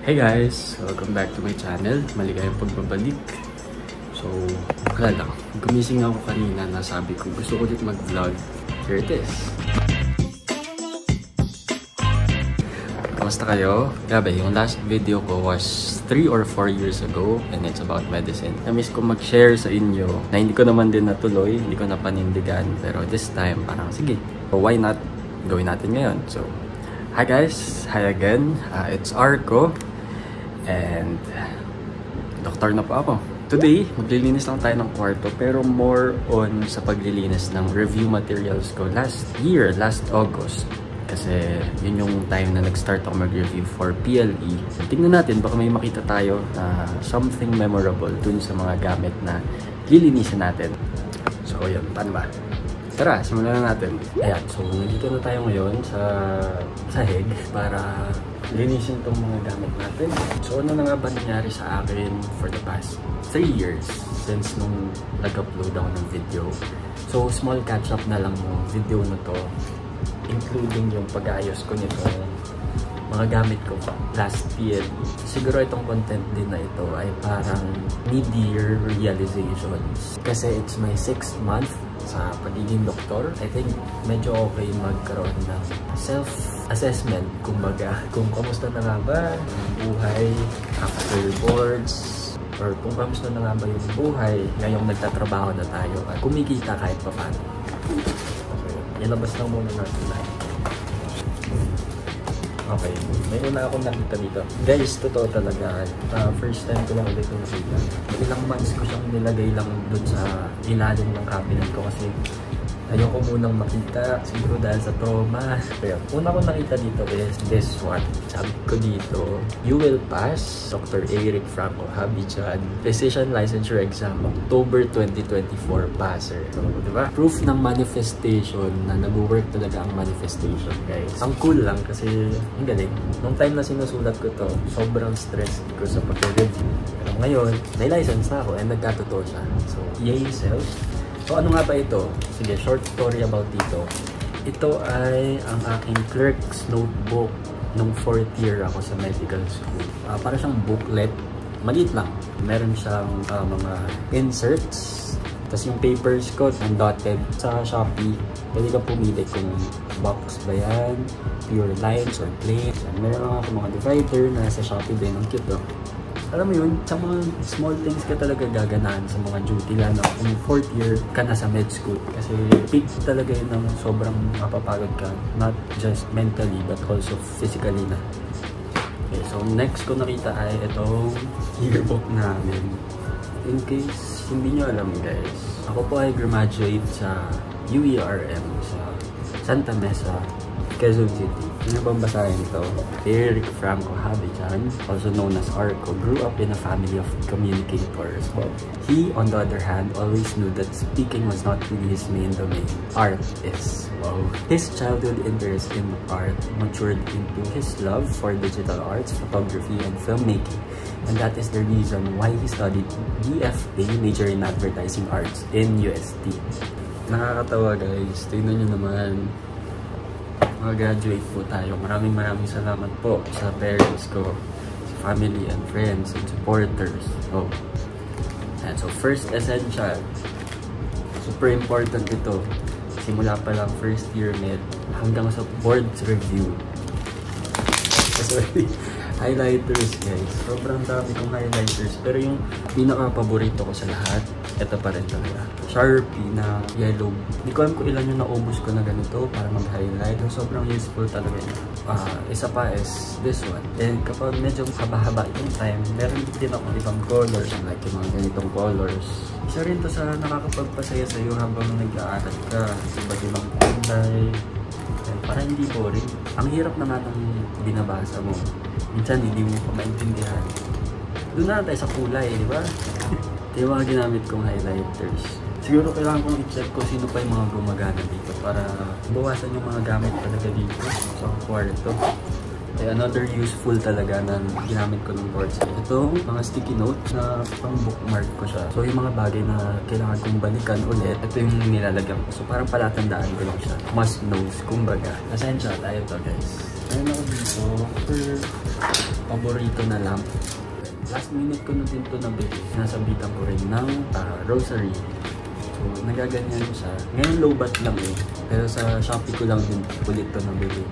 Hey guys! Welcome back to my channel. Maligayang pagbabalik. So, wala lang. Gumising ako kanina na sabi ko gusto ko ulit mag-vlog. Here it is. Kamusta kayo? Grabe, yung last video ko was 3 or 4 years ago and it's about medicine. Na-miss ko mag-share sa inyo na hindi ko naman din natuloy, hindi ko napanindigan. Pero this time, parang sige, why not gawin natin ngayon? So, hi guys! Hi again! It's Arco. And doktor na po ako. Today, maglilinis lang tayo ng kwarto pero more on sa paglilinis ng review materials ko last August. Kasi yun yung time na nag-start ako mag-review for PLE. Tingnan natin, baka may makita tayo na something memorable dun sa mga gamit na lilinisin natin. So yun, paano ba? Tara, simulan na natin. Ayan, so nandito na tayo ngayon sa sahig para linisin tong mga gamit natin. So ano na nga ba nangyari sa akin for the past 3 years since nung nag-upload ako ng video. So small catch-up na lang yung video na to, including yung pag-aayos ko nito mga gamit ko last year. Siguro itong content din na ito ay parang mid-year realizations. Kasi it's my 6th month sa pagiging doktor. I think medyo okay magkaroon ng self-assessment. Kumbaga, kung kamusta na nga ba yung buhay after boards, or kung kamusta na nga ba yung buhay ngayong nagtatrabaho na tayo at kumikita kahit pa paano. Okay, ilabas lang muna natin live. Okay, may una akong nakita dito. Guys, totoo talaga. First time ko lang ulit yung nakita. Ilang months ko siyang nilagay lang dun sa ilalim ng cabinet ko kasi ayoko munang makita. Siguro dahil sa trauma. Pero una ko nakita dito is this one. Sabi ko dito, you will pass Dr. Eric Franco Habichan Physician Licensure Exam October 2024 passer. So, diba? Proof ng manifestation na nag-work talaga ang manifestation, guys. Ang cool lang kasi ang galing. Nung time na sinusulat ko to, sobrang stress ko sa pag-review. Pero ngayon, may license na ako and nagkatotoo siya. So, yay self. So ano nga ba ito? Sige, short story about dito. Ito ay ang aking clerk's notebook nung 4th year ako sa medical school. Para siyang booklet. Maliit lang. Meron siyang mga inserts. Tapos yung papers ko, dotted sa Shopee. Pwede ka pumili kung box ba yan, pure lines or plain. Meron lang ako mga divider na sa Shopee din. Ang cute, oh. Alam mo yun, sa mga small things ka talaga gaganaan sa mga duty, lalo kung 4th year ka na sa med school. Kasi peak talaga yun ng sobrang mapapagod ka, not just mentally but also physically na. Okay, so next ko nakita ay itong yearbook namin. In case hindi nyo alam guys, ako po ay graduate sa UERM sa Santa Mesa, Quezon City. Ano bang basahin ito? Eric Franco Habichan, also known as Arco, grew up in a family of communicators. He, on the other hand, always knew that speaking was not really his main domain. Art is. Wow. His childhood interest in art matured into his love for digital arts, photography, and filmmaking. And that is the reason why he studied BFA, major in advertising arts, in UST. Nakakatawa guys. Tingnan nyo naman. Graduate po tayo. Maraming salamat po sa parents ko, sa family and friends and supporters. Oh. And so first essential, super important ito. Simula pa lang first year med hanggang sa board's review. Sorry. Highlighters guys. Sobrang dami kong highlighters. Pero yung pinaka-paborito ko sa lahat, ito pa rin talaga. Sharpie na yellow. Hindi ko alam kung ilan yung naubos ko na ganito para mag-highlight. Sobrang useful talaga yun. Isa pa is this one. And kapag medyo haba-haba yung time, meron din ako ibang colors. Like yung mga ganitong colors. Isa rin to sa nakakapagpasaya sa'yo habang nag-aaral ka. Iba't ibang kulay. Para hindi boring. Ang hirap na nga ng binabasa mo. Minsan hindi mo pa maintindihan. Doon na tayo sa kulay, di ba? Ito yung mga ginamit kong highlighters. Siguro kailangan kong i-check ko sino pa yung mga gumagana dito para bawasan yung mga gamit talaga dito sa kwarto. Kaya another useful talaga na ginamit ko ng boards. Ito, mga sticky notes na pang bookmark ko siya. So yung mga bagay na kailangan kong balikan ulit, ito yung nilalagyan ko. So parang palatandaan ko lang siya. Must knows, kumbaga. Essential tayo to guys. Meron ako dito, super paborito na lamp. Last minute ko na din ito nabili. Nasabitan ko rin ng rosary. So, nagaganyan siya. Ngayon low bat lang eh. Pero sa Shopee ko lang din ulit ito nabili.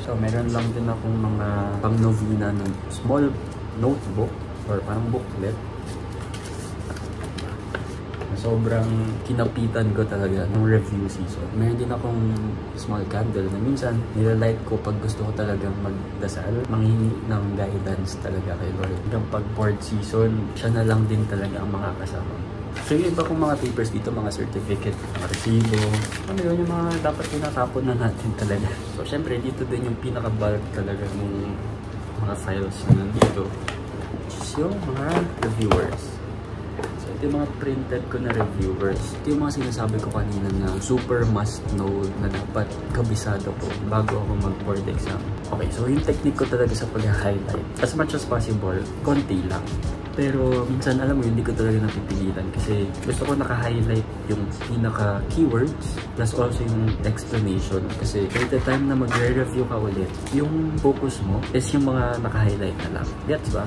So, meron lang din akong mga pang-novena ng small notebook or parang booklet. Sobrang kinapitan ko talaga ng review season. Meron din akong small candle na minsan nilalight ko pag gusto ko talagang magdasal. Manghingi ng guidance talaga kay Lord. Hanggang pag board season, siya na lang din talaga ang makakasama. So yung iba kong mga papers dito, mga certificate, mga resibo, ano yun, yung mga dapat tinatapon na natin talaga. So syempre dito din yung pinaka-bulk talaga ng mga files na nandito. Yung mga reviewers. Ito yung mga printed ko na reviewers. Ito yung mga sinasabi ko kanina na super must know na dapat kabisado ko bago ako mag-board exam. Okay, so yung technique ko talaga sa pag-highlight, as much as possible, konti lang. Pero minsan alam mo, hindi ko talaga napipilitan kasi gusto ko naka-highlight yung pinaka-keywords plus also yung explanation. Kasi by the time na magre-review ka ulit, yung focus mo is yung mga naka-highlight na lang. Gets ba?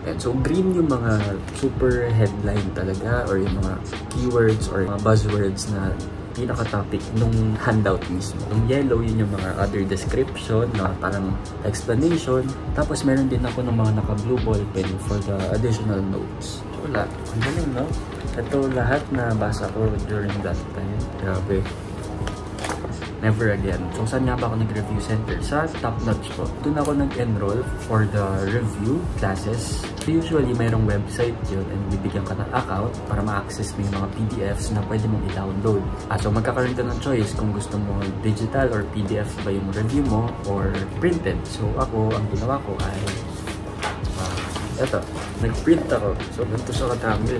And so green yung mga super headline talaga or yung mga keywords or mga buzzwords na pinaka-topic nung handout mismo. Yung yellow, yun yung mga other description na parang explanation. Tapos meron din ako ng mga naka-blue ball pen for the additional notes. So wala. Ang galing, no? Ito lahat na basa ko during that time. Grabe. Never again. So, saan nga ba ako nag-review center? Sa Top Notch po. Doon ako nag-enroll for the review classes. Usually, mayroong website yun and bibigyan ka ng account para ma-access mo yung mga PDFs na pwede mong i-download. So, magkakaroon ka ng choice kung gusto mo digital or PDF ba yung review mo or printed. So, ako, ang ginawa ko ay eto, nag-print ako. So, ganito siya katangil.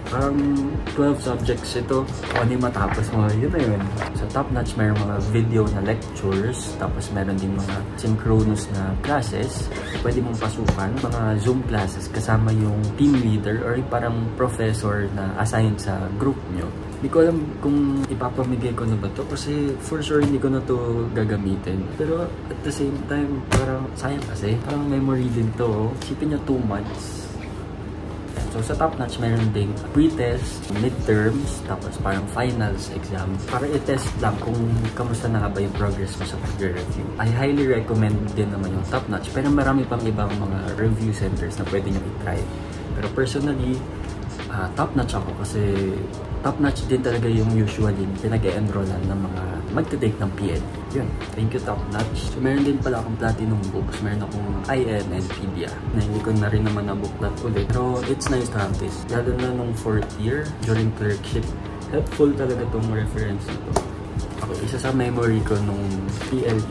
Parang 12 subjects ito. Kung ano yung matapos mo, yun na yun. Sa Top Notch, mayroong mga video na lectures. Tapos meron din mga synchronous na classes. Pwede mong pasukan. Mga Zoom classes kasama yung team leader or yung parang professor na assigned sa group nyo. Hindi ko alam kung ipapamigay ko na ba to kasi for sure hindi ko na to gagamitin. Pero at the same time, parang sayang kasi. Parang memory din to. Isipin nyo 2 months. So sa Top Notch, mayroon ding pre-test, midterms, tapos parang finals exam. Para i-test lang kung kamusta na nga ba yung progress mo sa pag-review. I highly recommend din naman yung Top Notch. Pero marami pang ibang mga review centers na pwede nyo i-try. Pero personally, Top Notch ako kasi Top Notch din talaga yung usually pinag-e-enrollan ng mga magte-take ng PN. Yun. Thank you, Top Notch. So, meron din pala akong platinum books. Meron akong IN and PDA na hindi ko na rin naman nabuklat ulit. Pero it's nice to have this. Lalo na nung 4th year during clerkship. Helpful talaga tong reference na to. Okay, isa sa memory ko nung PLE.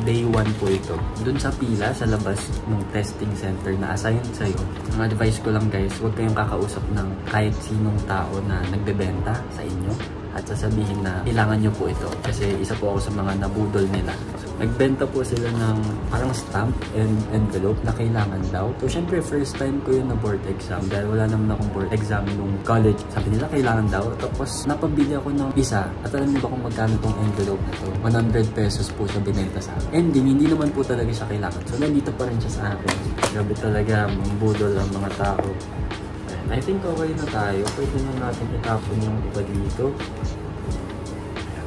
Day 1 po ito. Doon sa pila, sa labas ng testing center na assigned sa'yo. Ang advice ko lang guys, huwag kayong kakausap ng kahit sinong tao na nagbebenta sa inyo at sasabihin na kailangan nyo po ito. Kasi isa po ako sa mga nabudol nila. So, nagbenta po sila ng parang stamp and envelope na kailangan daw. So, syempre, first time ko yun na board exam dahil wala naman akong board exam nung college. Sabi nila, kailangan daw. Tapos, napabili ako ng isa. At alam niyo ba kung magkano tong envelope na to? 100 pesos po siya binenta sa akin. Ending, hindi naman po talaga siya kailangan. So, nandito pa rin siya sa akin. Grabe talaga, mambudol ang mga tao. I think okay na tayo. Pwede na natin itapon yung iba dito.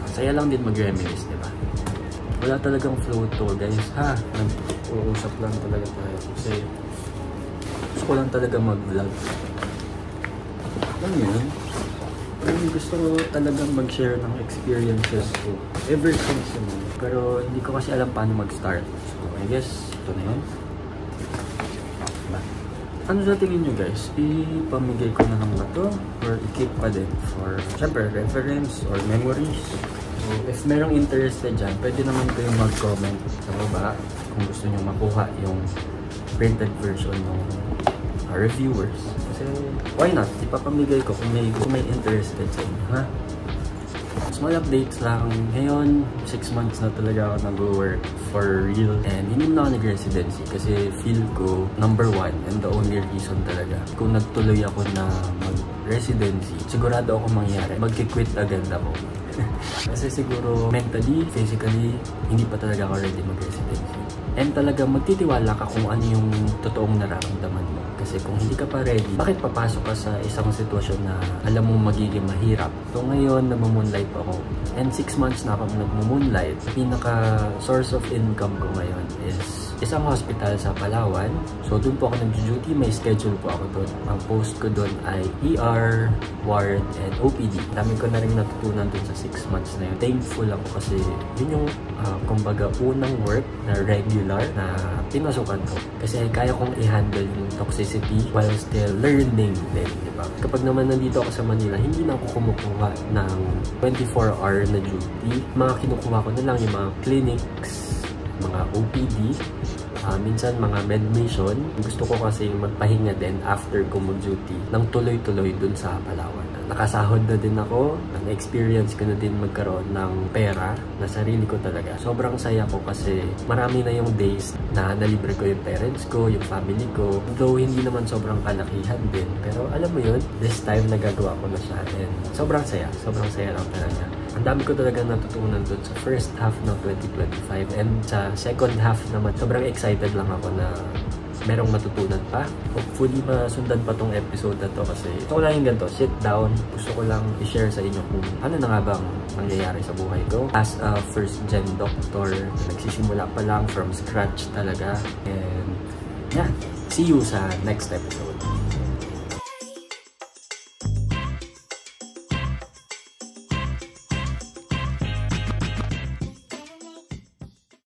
Saya lang din mag-reminisce, diba? Wala talagang flow to, guys. Nag-uusap lang talaga tayo. Kasi gusto ko lang talaga mag-vlog. Alam yun? Gusto ko talagang mag-share ng experiences ko. Ever since naman. Pero hindi ko kasi alam paano mag-start. So, I guess, ito na yun. Ano sa tingin nyo guys? Ipamigay ko na lang ba to? Or i-keep pa din for, syempre, reference or memories? So, if merong interested dyan, pwede naman kayong mag-comment sa baba kung gusto nyo makuha yung printed version ng reviewers. Kasi, why not? Ipapamigay ko kung may interested sa inyo, ha? Small updates lang. Ngayon, 6 months na talaga ako nag-work for real. And hindi na ako nag-residency kasi feel ko, number 1 and the only reason talaga. Kung nagtuloy ako na mag-residency, sigurado ako mangyari. Mag-quit agad ako. Kasi siguro mentally, physically, hindi pa talaga ako ready mag-residency. And talaga magtitiwala ka kung ano yung totoong nararamdaman mo. Kasi kung hindi ka pa ready, bakit papasok ka sa isang sitwasyon na alam mo magiging mahirap? So ngayon, nagmo-moonlight ako. And 6 months na ako nagmo-moonlight. Pinaka source of income ko ngayon is isang hospital sa Palawan. So doon po ako nag-duty, may schedule po ako doon. Ang post ko doon ay ER, ward, and OPD. Dami ko na rin natutunan doon sa 6 months na yun. Thankful ako kasi yun yung kumbaga unang work na regular na pinasukan ko. Kasi kaya kong i-handle yung toxicity while still learning din, di ba? Kapag naman nandito ako sa Manila, hindi na ako kumukuha ng 24-hour na duty. Mga kinukuha ko na lang yung mga clinics, mga OPD, minsan mga med mission. Gusto ko kasi magpahinga din after ko mag-duty ng tuloy-tuloy dun sa Palawan. Nakasahod na din ako, na-experience ko na din magkaroon ng pera na sarili ko talaga. Sobrang saya ko kasi marami na yung days na nalibre ko yung parents ko, yung family ko. Though hindi naman sobrang kalakihan din. Pero alam mo yun, this time nagagawa ko na siya. And sobrang saya lang talaga. Ang dami ko talaga natutunan dun sa first half ng 2025. And sa second half naman, sobrang excited lang ako na merong matutunan pa. Hopefully, masundan pa tong episode na to kasi ito ko lang yung ganito, sit down. Gusto ko lang i-share sa inyo kung ano na nga bang nangyayari sa buhay ko. As a first-gen doctor, nagsisimula pa lang from scratch talaga. And yeah, see you sa next episode.